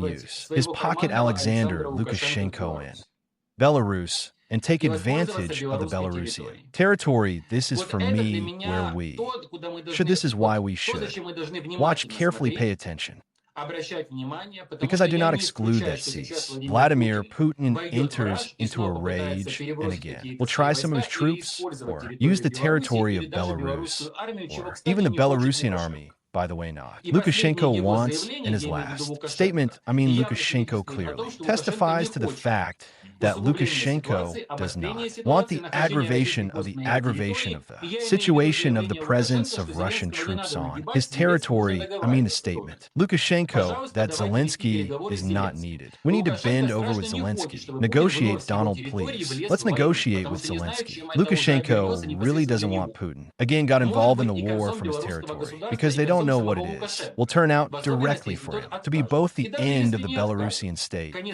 can use his pocket Alexander Lukashenko in Belarus and take advantage of the Belarusian territory. This is for me where we should. This is why we should watch carefully, pay attention. Because I do not exclude that cease. Vladimir Putin enters into a rage and again will try some of his troops or use the territory of Belarus or even the Belarusian army. By the way, not. Lukashenko wants, in his last statement, Lukashenko clearly testifies to the fact that Lukashenko does not want the aggravation of the situation of the presence of Russian troops on his territory. The statement. Lukashenko, that Zelensky is not needed. We need to bend over with Zelensky. Negotiate, Donald, please. Let's negotiate with Zelensky. Lukashenko really doesn't want Putin. Again, got involved in the war from his territory because they don't know what it is. Will turn out directly for him to be both the end of the Belarusian state and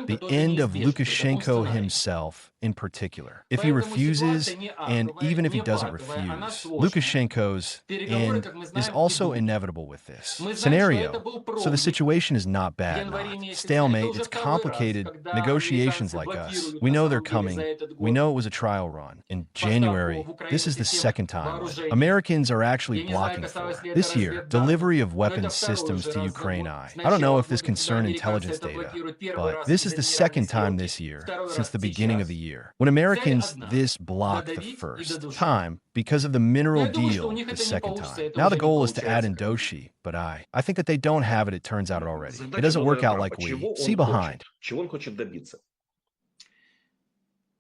the end of Lukashenko himself in particular. If he refuses, and even if he doesn't refuse, Lukashenko's end is also inevitable with this scenario. So the situation is not bad, not stalemate. It's complicated. Negotiations like us. We know they're coming. We know it was a trial run. In January, this is the second time Americans are actually blocking for this year delivery of weapons systems to Ukraine. I don't know if this concerned intelligence data, but this is the second time this year since the beginning of the year when Americans this blocked the first time because of the mineral deal the second time. Now the goal is to add Indoshi, but I think that they don't have it. It turns out already. It doesn't work out like we see behind.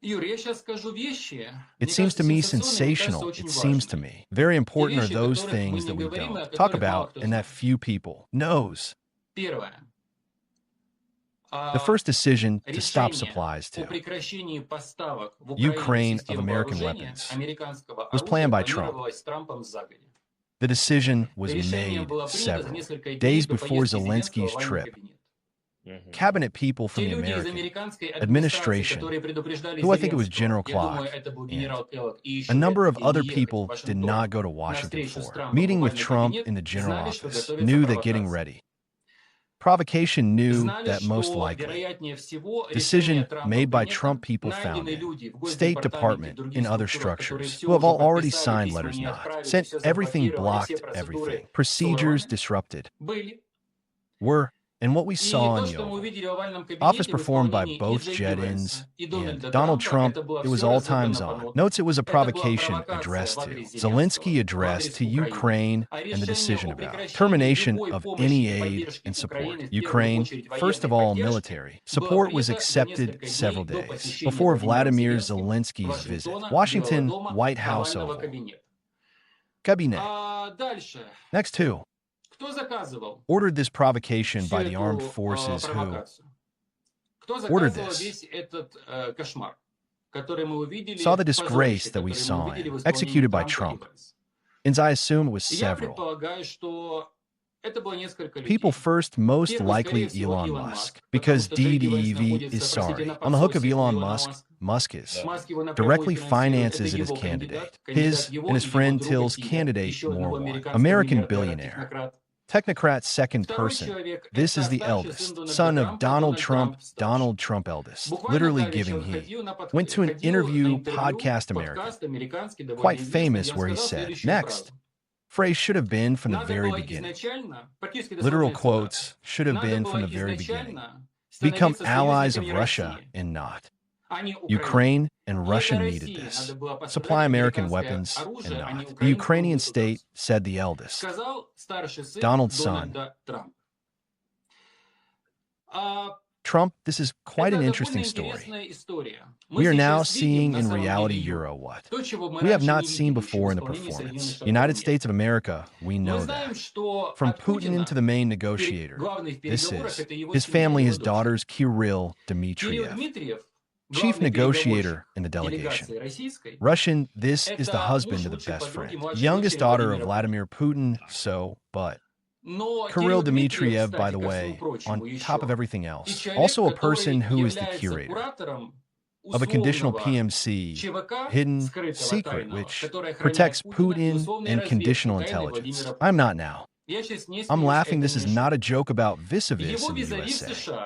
It seems to me sensational. It seems to me very important are those things that we don't talk about and that few people knows. The first decision to stop supplies to Ukraine of American weapons was planned by Trump. The decision was made several days before Zelensky's trip. Cabinet people from the American administration, who I think it was General Clark, and a number of other people did not go to Washington for meeting with Trump in the general office, knew that getting ready. Provocation knew that most likely. Decision made by Trump people found in State Department and other structures who have all already signed letters not, sent everything blocked, everything. Procedures disrupted. Were and what we saw in the Oval Office performed by both Jedins and Donald Trump, it was all times on. Notes it was a provocation addressed to Zelensky, addressed to Ukraine, and the decision about termination of any aid and support. Ukraine, first of all, military support was accepted several days before Vladimir Zelensky's visit. Washington, White House Oval. Cabinet. Next two. Ordered this provocation by the armed forces who ordered this. Saw the disgrace that we saw in, executed by Trump. And I assume it was several. People first, most likely Elon Musk, because DDEV is sorry. On the hook of Elon Musk, Musk is directly finances it as candidate. His and his friend Till's candidate more one. American billionaire. Technocrat second person. This is the eldest, son of Donald Trump eldest. Literally giving he. Went to an interview, Podcast America. Quite famous where he said, next. Phrase should have been from the very beginning. Literal quotes should have been from the very beginning. Become allies of Russia and not. Ukraine and Russia needed this. Supply American weapons and not. The Ukrainian state, said the eldest. Donald's son. Trump, this is quite an interesting story. We are now seeing in reality Euro what we have not seen before in the performance. United States of America, we know that. From Putin into the main negotiator, this is his family, his daughters, Kirill Dmitriev. Chief negotiator in the delegation. Russian, this is the husband of the best friend. Youngest daughter of Vladimir Putin, but Kirill Dmitriev, by the way, on top of everything else, also a person who is the curator of a conditional PMC, hidden secret, which protects Putin and conditional intelligence. I'm not now. I'm laughing. This is not a joke about vis-a-vis in the USA.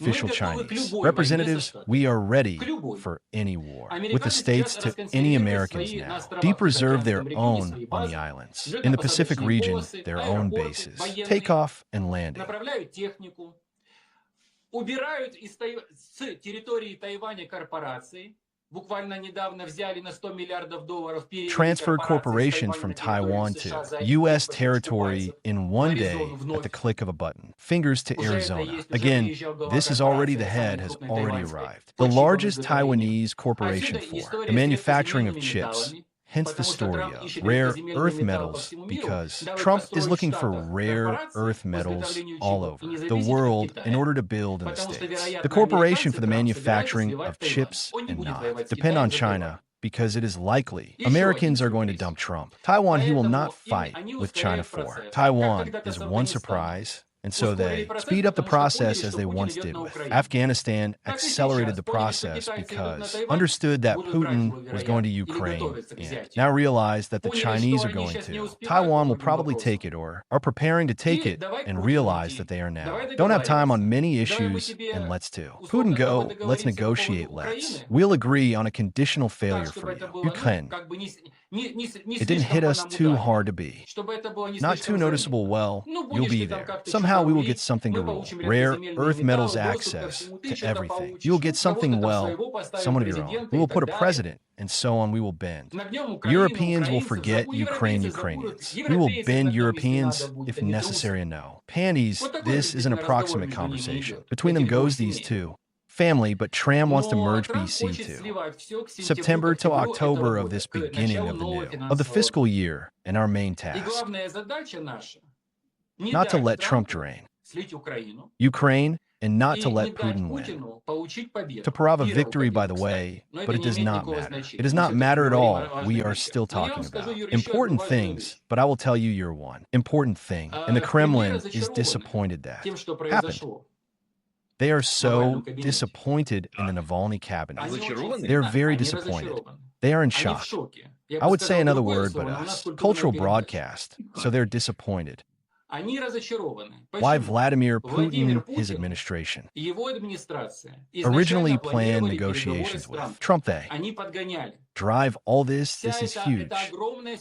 official готовы к Chinese. любой войне за Representatives, Штаты. we are ready К любой. for any war. With the Американцы states сейчас to any расконсервировали Americans свои на now. островах Deep в reserve their Тихоокеанском регионе own свои on the базы, islands. In the взлетно-посадочные Pacific region, полосы, their own аэропорты, bases. военные, Takeoff and landing. направляют технику, убирают с территории Тайваня корпорации, transferred corporations from Taiwan to U.S. territory in one day at the click of a button. Fingers to Arizona. Again, this is already the head has already arrived. The largest Taiwanese corporation for the manufacturing of chips. Hence the story of rare earth metals, because Trump is looking for rare earth metals all over the world in order to build in the States. The corporation for the manufacturing of chips and not depend on China, because it is likely Americans are going to dump Trump. Taiwan he will not fight with China for. Taiwan is one surprise. And so they speed up the process as they once did with Afghanistan, accelerated the process because understood that Putin was going to Ukraine and now realized that the Chinese are going to. Taiwan will probably take it or are preparing to take it and realize that they are now. Don't have time on many issues and let's do. Putin go, let's negotiate, let's. We'll agree on a conditional failure for you. Ukraine. It didn't hit us too hard to be. Not too noticeable, well, you'll be there. Somehow we will get something to rule. Rare earth metals access to everything. You will get something, well, someone of your own. We will put a president, and so on we will bend. Europeans will forget Ukrainians. We will bend Europeans if necessary and no. Panties, this is an approximate conversation. Between them goes these two. Family, but Tram wants to merge BC to September to October of this beginning of the fiscal year, and our main task, not to let Trump drain Ukraine and not to let Putin win. To Parava victory, by the way, but it does not matter. It does not matter at all. We are still talking about important things, but I will tell you your one important thing, and the Kremlin is disappointed that happened. They are so disappointed in the Navalny cabinet. They're very disappointed. They are in shock. I would say another word, but us. Cultural broadcast. So they're disappointed. Why Vladimir Putin, his administration, originally planned negotiations with Trump. They drive all this. This is huge.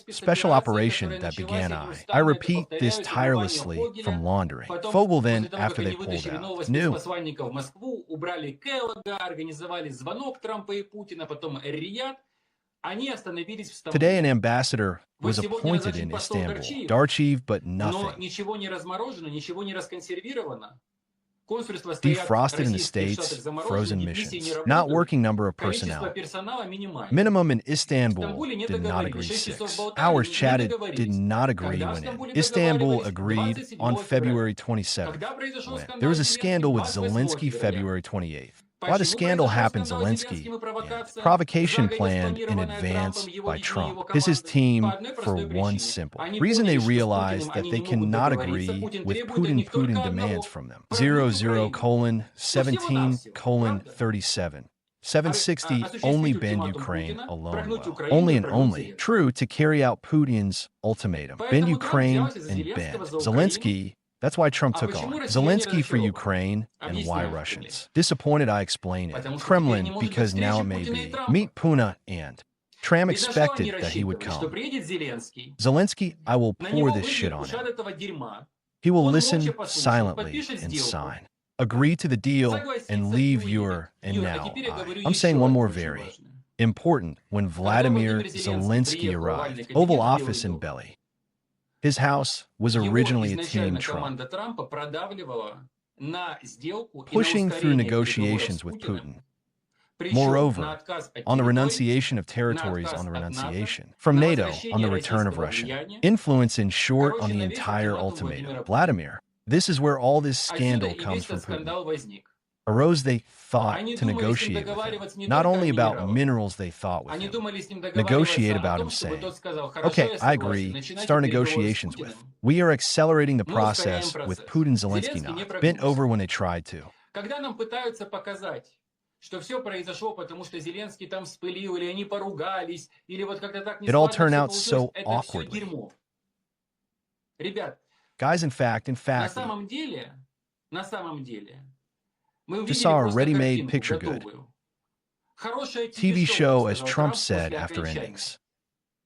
Special operation that began I repeat this tirelessly from laundering. Fogel then, after they pulled out, knew. Today an ambassador was appointed in Istanbul. Darchiv, but nothing. Defrosted in the States, frozen missions. Not working number of personnel. Minimum in Istanbul did not agree 6 hours chatted, did not agree when in. Istanbul agreed on February 27th. When there was a scandal with Zelensky February 28th. Why the scandal happened, Zelensky, and provocation planned in advance by Trump. This is team for one simple reason. They realized that they cannot agree with Putin demands from them. 00:17:37. 760 only bend Ukraine alone well. Only and only. True to carry out Putin's ultimatum. Bend Ukraine and bend. Zelensky. That's why Trump took on Zelensky for Ukraine and why Russians. Disappointed, I explain it. Kremlin, because now it may be. Meet Puna and Tram expected that he would come. Zelensky, I will pour this shit on him. He will listen silently and sign. Agree to the deal and leave your, and now I'm saying one more very important. When Vladimir Zelensky arrived, Oval Office in Belly. His house was originally a team Trump, pushing through negotiations with Putin. Moreover, on the renunciation of territories on the renunciation from NATO on the return of Russian influence, in short, on the entire ultimatum. Vladimir, this is where all this scandal comes from Putin. Arose they thought to negotiate with him, not only about minerals they thought with him, negotiate about him saying, okay, I agree, start negotiations with. We are accelerating the process with Putin. Zelensky not bent over when they tried to. It all turned out so awkwardly. Guys, in fact, just saw a ready-made picture good TV show, as Trump said after endings.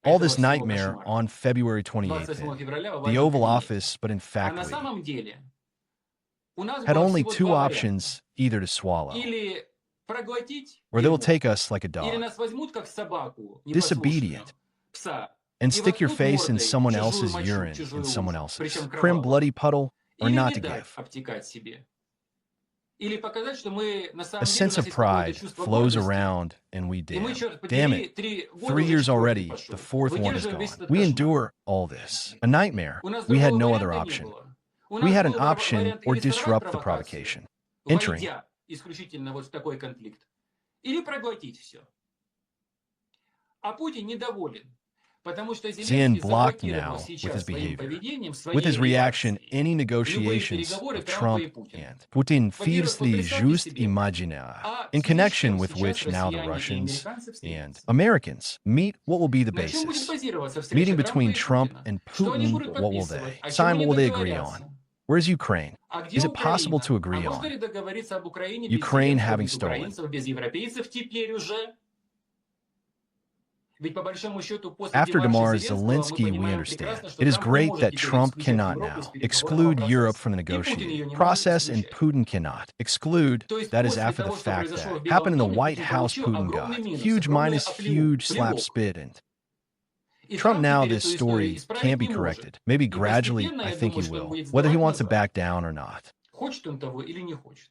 All this nightmare on February 28th in the Oval Office, but in fact we had only 2 options, either to swallow проглотить or they will дерьмо, take us like a или dog, нас возьмут как собаку, disobedient, непослушного пса, and и stick your воткнут face in мордой someone чужую else's мочу, urine чужую in someone лужу, else's, причем prim bloody кровавую. puddle, or Или not не to дать give. обтекать себе. Или показать, что мы на A самом деле, у sense нас of есть какое-то pride чувство flows гордости, around, and we и мы, damn. черт Damn подери, it. 3 года 3 уже years 4-й already, пошел, the fourth one is выдерживаем весь gone. этот We кошмар. endure all this. A nightmare. У нас We had другого no other варианта не option. было. У We нас had an был option вариант or или сорвать disrupt the провокацию, provocation. Entering. войдя исключительно вот в такой конфликт, или проглотить все. А Путин недоволен, потому что Zen Зеленский blocked заблокировал now with his сейчас своим behavior. поведением, With his своей reaction, реакцией any любые negotiations переговоры of Трампа и Trump Путина. and Putin Во-первых, feels вы the представьте juste себе, imaginaire, а in в связи с connection чем with сейчас which now the россияне и Russians американцы and встретятся. Americans meet what will be the На чем будет basis. базироваться Meeting встреча Трампа between и Trump Путина? and Что они Putin, будут what will подписывать? they О чем sign? они What will they agree on? договорятся? Where's Ukraine? А где Is it possible Украина? to А agree можно on ли договориться об Украине без Ukraine Зеленского, having без stolen? украинцев, без европейцев теперь уже? Ведь по большому счету после After демарша Demar's Зеленского мы Zelensky, we понимаем understand. прекрасно, что It is Трамп не great может that теперь Trump исключать cannot Европу из now переговорного exclude Europe процесса. from the И Путин ее negotiating не может process, and исключать. Putin cannot exclude. То есть That is после after the того, что fact произошло в that Белом happened in the доме, White Путин House. получил Putin огромный got минус, huge огромный minus, оплеух, huge slap плевок. spit, and И Trump Трамп now теперь this эту историю story исправить can't be не может. corrected. Maybe И gradually, постепенно, I я think думаю, he что он will, будет whether he сдавать wants to назад. back down or not. Хочет он того или не хочет.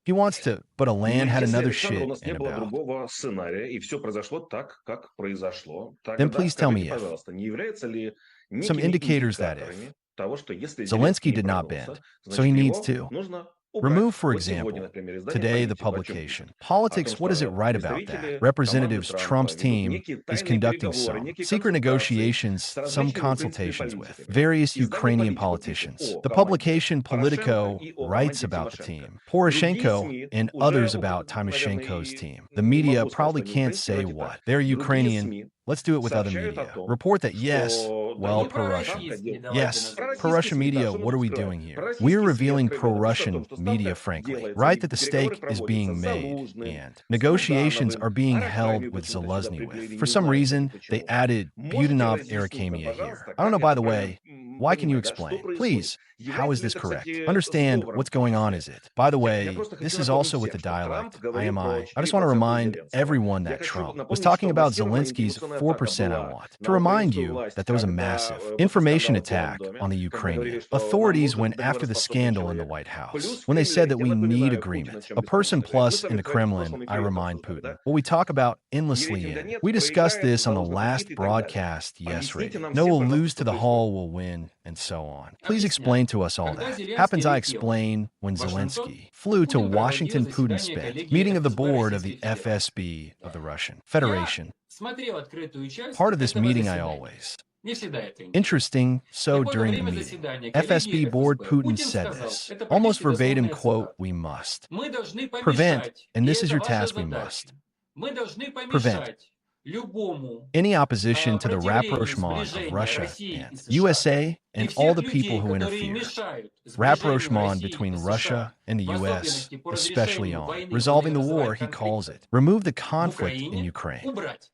He wants to, but a Ну, land had если, another Александр, у shit нас не in было about. другого сценария, и все произошло так, как произошло, Then тогда please tell me скажите, if пожалуйста, не является ли some некими indicators that if индикаторами того, что если Zelensky Зеленский не did not продался, bend, so значит, he needs его to нужно remove, убрать. for Вот сегодня, example, например, издание today the «Политик» о чем publication. пишет? О Politics, том, what does it что write about that? представители команды Representatives Трампа Trump's ведут team некие is тайные conducting переговоры, some некие secret консультации negotiations, с some различными украинскими consultations with политиками. various Издание Ukrainian «Политику» пишет politicians. о The команде publication Порошенко Politico и о writes команде about the Тимошенко. team, Другие Poroshenko, СМИ and уже, others about наверное, Timoshenko's и team. The не media могу сказать, probably что они can't украинские, say давайте what. так. They're Другие Ukrainian. СМИ Let's do it with other сообщают о media. том, Report that, yes, что well, Дональд pro-Russian. Трамп хотел... Yes, Пророссийские pro-Russian СМИ, да, media, что мы what are we скрываем? doing here? Пророссийские We're СМИ revealing откровенно пишут о pro-Russian том, что media, ставка frankly. делается, Right that the переговоры stake is проводятся being с made, Залужным, and с negotiations Будановым, are being а held Арахамию with почему-то сюда Zelensky приплели, with. не For some знаю, reason, почему. they added Можете Budanov разъяснить нам, Arakhamia here. пожалуйста, I don't know, как by это the way, правильно why can you понимать, да? Что explain? происходит? Please, how is Является ли this это, correct? кстати, Understand сговором what's в том going on, числе? is it? By the Нет, я way, просто this хочу is напомнить also with всем, the что Трамп dialect, говорил про IMI. I just want to 4% remind Зеленского. everyone Я that хочу Trump was напомнить, talking что about массированная Zelensky's информационная 4% атака on была what? на To remind украинскую you власть, that there was a когда massive после information скандала в Белом attack доме, on the когда говорили, Ukrainian что нам authorities нужен when after the договороспособный scandal in the человек. White House, Плюс в when they said Кремле, that я we need напоминаю, Путин agreement. о чем A person беспокоится. Мы с plus вами in the с прошлом Kremlin, I эфире это remind обсуждали, Putin. да? What we talk about Ни endlessly рейтинга in. нет, We discussed проиграет, this on the заложит last хит и так далее. broadcast, yes Объясните rating. нам No всем, will пожалуйста, lose to что the происходит. hall will win, and so on. Please Объясняю. explain to us all Когда that. Зеленский Happens I летел explain when в Вашингтон, Zelensky flew to Путин проводил Washington. Putin заседание spent коллегии meeting of the ФСБ board of the Российской Федерации. FSB of the Russian Я Federation. смотрел открытую часть Part of this этого meeting I заседания. always. Не всегда это интересно. Interesting, so Так вот, во during the время meeting, заседания коллегии FSB board ФСБ Putin Путин said сказал, this, это almost практически verbatim дословная quote, цитата. we must Мы должны prevent, помешать, and и this is это your ваша task, we задача. must Мы должны prevent помешать любому any opposition to the противлению, rapprochement of сближению Russia России и and США. USA И and all всех the людей, people who которые interfere. мешают сближению Rapprochement России between и Russia США, and the в US, особенности по especially разрешению on войны, он resolving ее the war, называет he calls конфликтом, it, remove the в conflict in Украине Ukraine. убрать.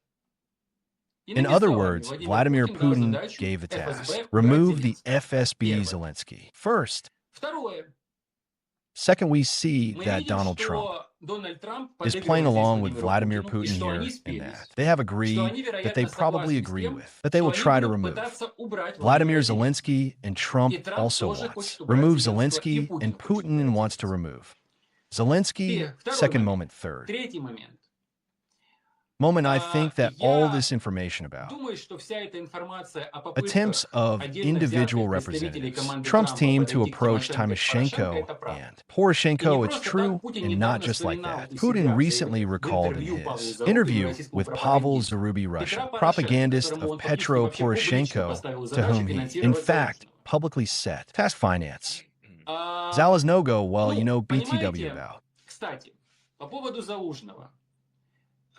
In Иными other словами, words, Владимир Vladimir Путин дал Putin задачу gave the task. ФСБ убрать Remove the Зеленского. FSB Первое. Zelensky. First. Второе. Second, we see Мы that видим, Donald Trump что Дональд Трамп is playing подыгрывает здесь along with Владимиру Vladimir Путину, и Putin что here они in спелись, that. They have что agreed они, that they вероятно, probably согласны с agree тем, with, that they что will они try to будут remove. пытаться убрать Vladimir Владимира Зеленского. Zelensky and Trump И Трамп also тоже wants. хочет убрать Remove Зеленского, и Zelensky, Путин and хочет Putin убрать wants to Зеленского. remove. Zelensky, И второй second момент. moment, third. Третий момент. Moment, I think that all Я this information about думаю, что вся эта информация о попытках attempts of отдельно individual взятых представителей representatives, команды Trump's Трампа team to подойти к approach Тимошенко и Порошенко — Timoshenko это правда. and И не Poroshenko, it's просто так true, Путин and not недавно just like вспоминал that. у Putin себя recently в recalled in интервью Павлу his Зарубину, interview российскому with Pavel пропагандисту, Zaruby, Петра Russian Порошенко, propagandist которому of он публично Petro вообще публично Poroshenko, поставил to задачу whom he, in финансировать fact, Зарубина. publicly set task finance. А, Zalaznogo, well, you Ну, know BTW понимаете, about. кстати, по поводу Залужного.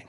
Ukraine.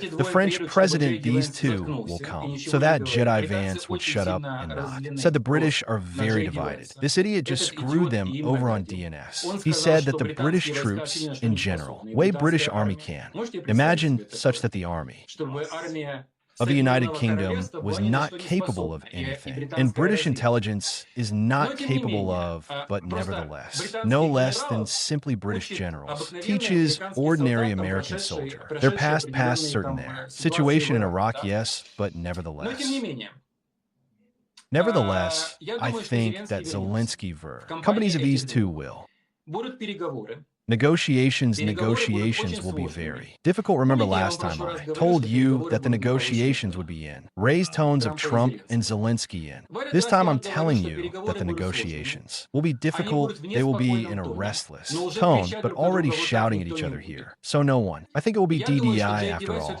with. The French president, these two will come. So that Jedi Vance would shut up and nod. Said the British are very divided. This idiot just screwed them over on DNS. He said that the British troops, in general, way British Army can. Imagine such that the Army of the United Kingdom was not capable of anything, and British intelligence is not capable of, but nevertheless, no less than simply British generals, teaches ordinary American soldier. Their past certain there. Situation in Iraq, yes, but nevertheless. Nevertheless, I think that Zelensky companies of these two will. Negotiations will be very difficult. Remember last time I told you that the negotiations would be in raised tones of Trump and Zelensky in. This time I'm telling you that the negotiations will be difficult. They will be in a restless tone, but already shouting at each other here. So no one. I think it will be DDI after all.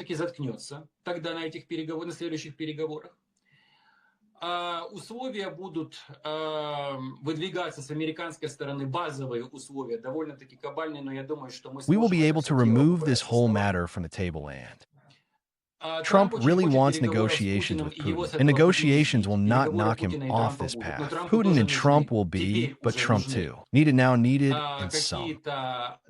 Условия будут выдвигаться с американской стороны, базовые условия, довольно-таки кабальные, но я думаю, что мы We will be able to remove this whole matter from the table and Trump really wants negotiations with Putin, and negotiations will not knock him off this path. Putin and Trump will be, but Trump too. Needed, and some.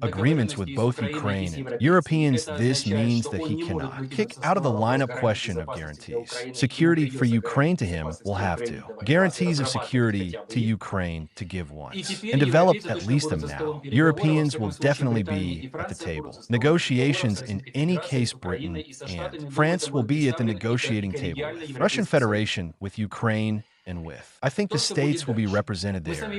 Agreements with both Ukraine and Europeans. This means that he cannot kick out of the lineup question of guarantees. Security for Ukraine to him will have to. Guarantees of security to Ukraine to give once. And develop at least them now. Europeans will definitely be at the table. Negotiations in any case Britain and France will be at the negotiating table with Russian Federation, with Ukraine, and with. I think the states will be represented there. And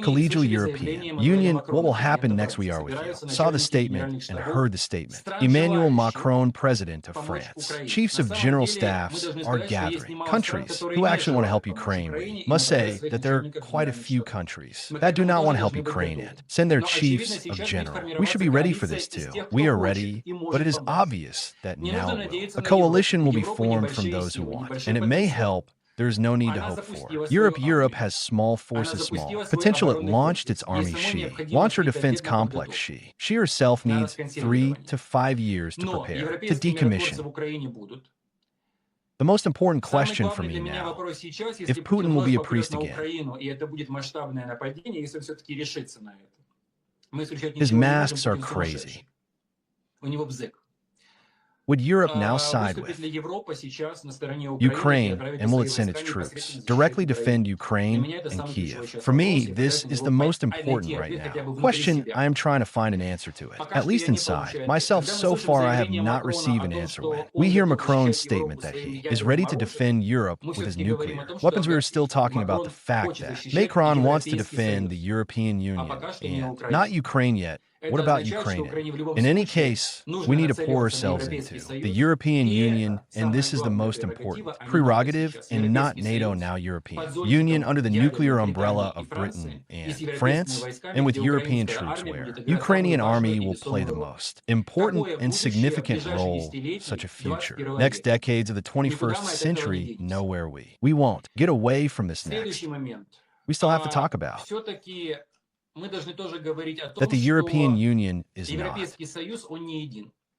collegial European Union, what will happen next we are with you. Saw the statement and heard the statement. Emmanuel Macron, president of France. Chiefs of general staffs are gathering. Countries who actually want to help Ukraine. We must say that there are quite a few countries that do not want to help Ukraine and send their chiefs of general. We should be ready for this too. We are ready, but it is obvious that now a coalition will be formed from those who want, and it may help. There is no need to hope for. Europe has small forces, potential. It launched its army. She launched her defense complex. She herself needs 3 to 5 years to prepare, to decommission. The most important question for me now, if Putin will be a priest again. His masks are crazy. Would Europe now side with Ukraine, and will it send its troops directly defend Ukraine and Kiev? For me, this is the most important right now. Question, I am trying to find an answer to it, at least inside. Myself, so far, I have not received an answer when we hear Macron's statement that he is ready to defend Europe with his nuclear weapons. We are still talking about the fact that Macron wants to defend the European Union and not Ukraine yet. What about Ukraine? In any case, we need to pour ourselves into the European Union, and this is the most important prerogative, and not NATO, now European Union under the nuclear umbrella of Britain and France, and with European troops where Ukrainian army will play the most important and significant role, such a future. Next decades of the 21st century, nowhere we won't get away from this next. We still have to talk about that the European Union is not.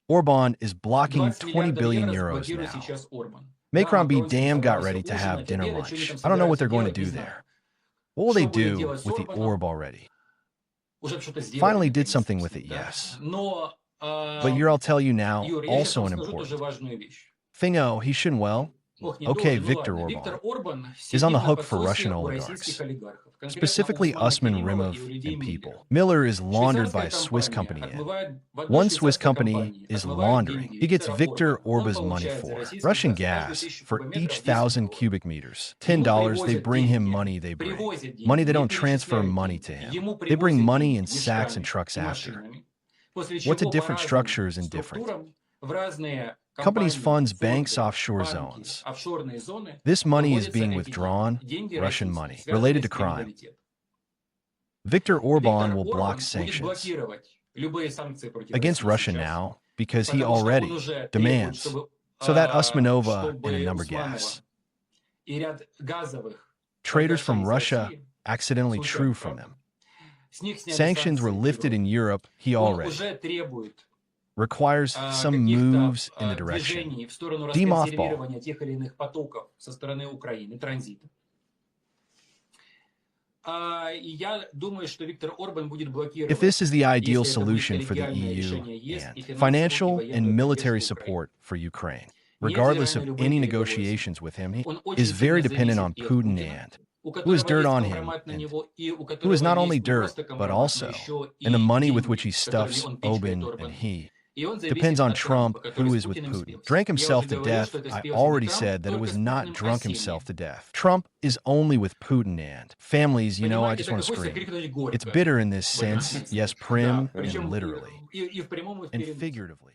Orban is blocking 20 billion euros now. Macron be damn got ready to have dinner lunch. I don't know what they're going to do there. What will they do with the orb already? Finally did something with it, yes. But here I'll tell you now, also an important thing. Oh, he shouldn't well. Okay, Viktor Orban is on the hook for Russian oligarchs, specifically Usman Rimov and people. Miller is laundered by a Swiss company. One Swiss company is laundering. He gets Viktor Orban's money for Russian gas for each 1,000 cubic meters. $10, they bring him money, they bring money, they don't transfer money to him. They bring money in sacks and trucks after. What's a different structures and different? Companies funds banks offshore zones. This money is being withdrawn, Russian money, related to crime. Viktor Orban will block sanctions against Russia now because he already demands so that Usmanova and a number gas traders from Russia accidentally true from them. Sanctions were lifted in Europe, he already requires some moves in the direction. Demothball. If this is the ideal solution for the EU and financial and military support for Ukraine. regardless of any negotiations with him, he is very dependent on Putin and who has dirt on him, and who is not only dirt, but also in the money with which he stuffs Oban, and he depends on Trump, who is with Putin. Drank himself to death. I already said that it was not drunk himself to death. Trump is only with Putin and families, you know, I just want to scream. It's bitter in this sense, yes, prim and literally, and figuratively.